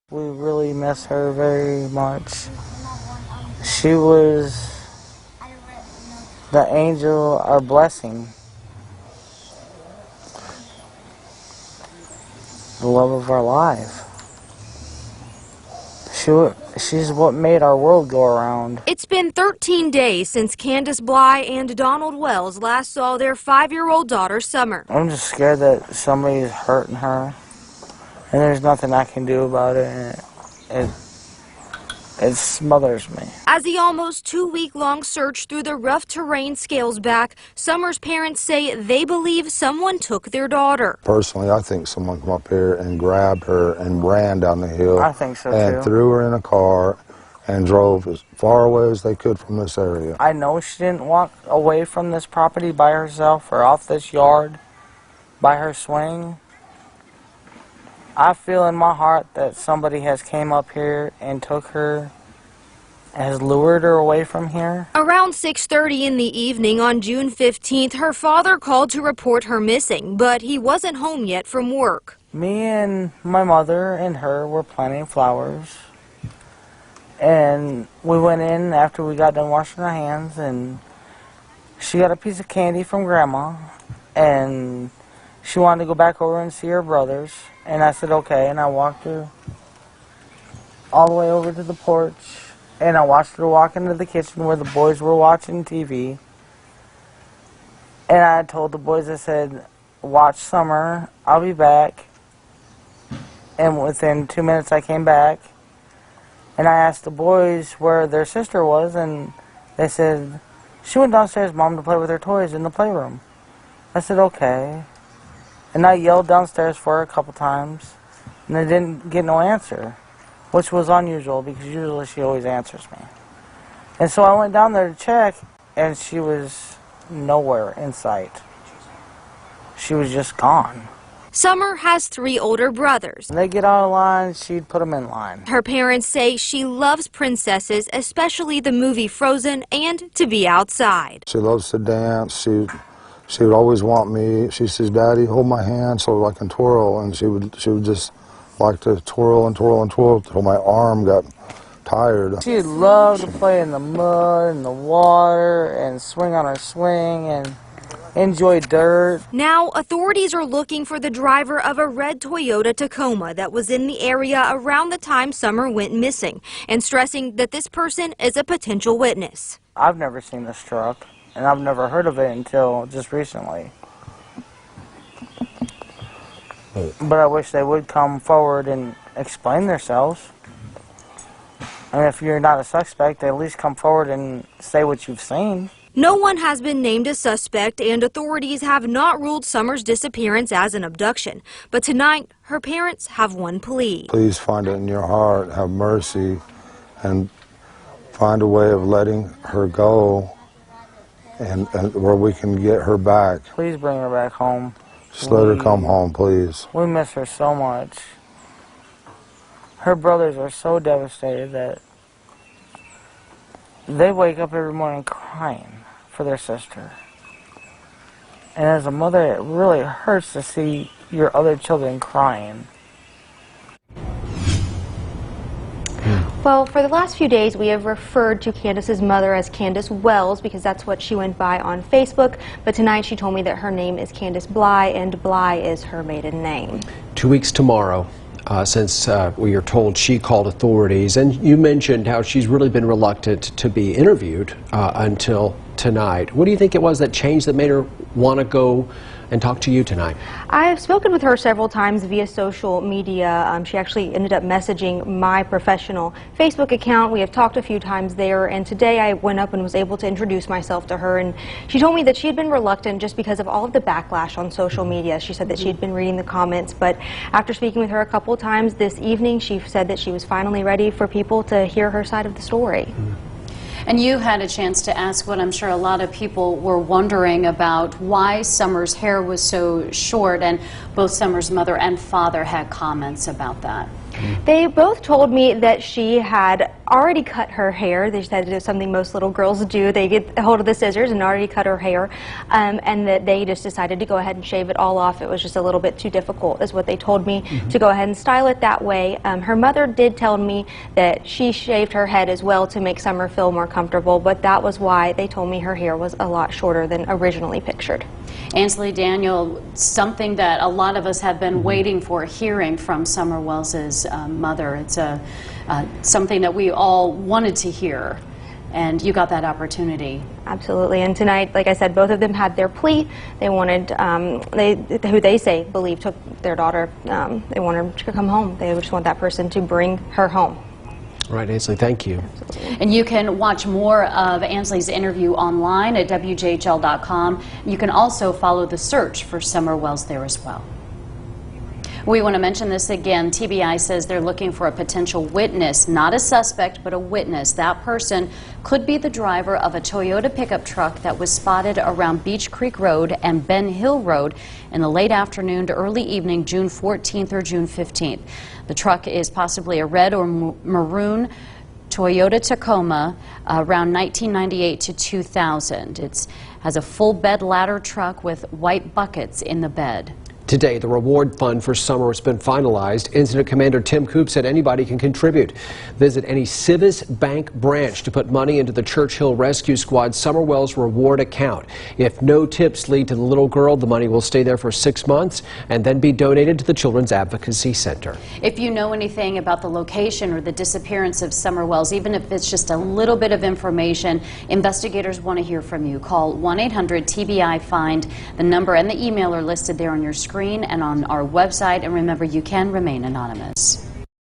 We really miss her very much. She was the angel, our blessing, the love of our life. She's what made our world go around. It's been 13 days since Candus Bly and Donald Wells last saw their 5-year-old daughter, Summer. I'm just scared that somebody's hurting her, and there's nothing I can do about it, and it smothers me. As the almost 2-week-long search through the rough terrain scales back, Summer's parents say they believe someone took their daughter. Personally, I think someone came up here and grabbed her and ran down the hill. I think so, and too. Threw her in a car and drove as far away as they could from this area. I know she didn't walk away from this property by herself or off this yard by her swing. I feel in my heart that somebody has came up here and took her, has lured her away from here. Around 6:30 in the evening on June 15th, her father called to report her missing, but he wasn't home yet from work. Me and my mother and her were planting flowers, and we went in after we got done washing our hands, and she got a piece of candy from Grandma, and she wanted to go back over and see her brothers, and I said okay, and I walked her all the way over to the porch, and I watched her walk into the kitchen where the boys were watching TV, and I told the boys, I said, watch Summer, I'll be back, and within 2 minutes I came back, and I asked the boys where their sister was, and they said, she went downstairs, Mom, to play with her toys in the playroom. I said, okay. And I yelled downstairs for her a couple times, and I didn't get no answer, which was unusual because usually she always answers me. And so I went down there to check, and she was nowhere in sight. She was just gone. Summer has 3 older brothers. When they get out of line, she'd put them in line. Her parents say she loves princesses, especially the movie Frozen, and to be outside. She loves to dance. She would always want me. She says, Daddy, hold my hand so I can twirl. And she would just like to twirl and twirl and twirl until my arm got tired. She'd love to play in the mud and the water and swing on her swing and enjoy dirt. Now, authorities are looking for the driver of a red Toyota Tacoma that was in the area around the time Summer went missing, and stressing that this person is a potential witness. I've never seen this truck, and I've never heard of it until just recently. But I wish they would come forward and explain themselves. I mean, if you're not a suspect, at least come forward and say what you've seen. No one has been named a suspect, and authorities have not ruled Summer's disappearance as an abduction. But tonight, her parents have one plea. Please find it in your heart, have mercy, and find a way of letting her go and where we can get her back. Please bring her back home. Just let her come home, please. We miss her so much. Her brothers are so devastated that they wake up every morning crying for their sister. And as a mother, it really hurts to see your other children crying. Well, for the last few days, we have referred to Candus's mother as Candus Wells because that's what she went by on Facebook. But tonight she told me that her name is Candus Bly, and Bly is her maiden name. 2 weeks tomorrow, since we are told she called authorities. And you mentioned how she's really been reluctant to be interviewed until tonight. What do you think it was that changed that made her want to go and talk to you tonight? I've spoken with her several times via social media. She actually ended up messaging my professional Facebook account. We have talked a few times there, and today I went up and was able to introduce myself to her, and she told me that she had been reluctant just because of all of the backlash on social media. She said that she had been reading the comments, but after speaking with her a couple of times this evening, she said that she was finally ready for people to hear her side of the story. And you had a chance to ask what I'm sure a lot of people were wondering about, why Summer's hair was so short, and both Summer's mother and father had comments about that. They both told me that she had already cut her hair. They said it was something most little girls do. They get a hold of the scissors and already cut her hair, and that they just decided to go ahead and shave it all off. It was just a little bit too difficult, is what they told me, to go ahead and style it that way. Her mother did tell me that she shaved her head as well to make Summer feel more comfortable, but that was why they told me her hair was a lot shorter than originally pictured. Ansley, Daniel, something that a lot of us have been waiting for, hearing from Summer Wells's mother. It's something that we all wanted to hear, and you got that opportunity. Absolutely. And tonight, like I said, both of them had their plea. They wanted, who they say believe took their daughter, they wanted her to come home. They just want that person to bring her home. Right, Ansley, thank you. Absolutely. And you can watch more of Ansley's interview online at WJHL.com. You can also follow the search for Summer Wells there as well. We want to mention this again. TBI says they're looking for a potential witness, not a suspect, but a witness. That person could be the driver of a Toyota pickup truck that was spotted around Beach Creek Road and Ben Hill Road in the late afternoon to early evening, June 14th or June 15th. The truck is possibly a red or maroon Toyota Tacoma around 1998 to 2000. It has a full bed ladder truck with white buckets in the bed. Today, the reward fund for Summer has been finalized. Incident Commander Tim Coop said anybody can contribute. Visit any Civis Bank branch to put money into the Churchill Rescue Squad Summer Wells reward account. If no tips lead to the little girl, the money will stay there for 6 months and then be donated to the Children's Advocacy Center. If you know anything about the location or the disappearance of Summer Wells, even if it's just a little bit of information, investigators want to hear from you. Call 1-800-TBI-FIND. The number and the email are listed there on your screen and on our website, and remember, you can remain anonymous.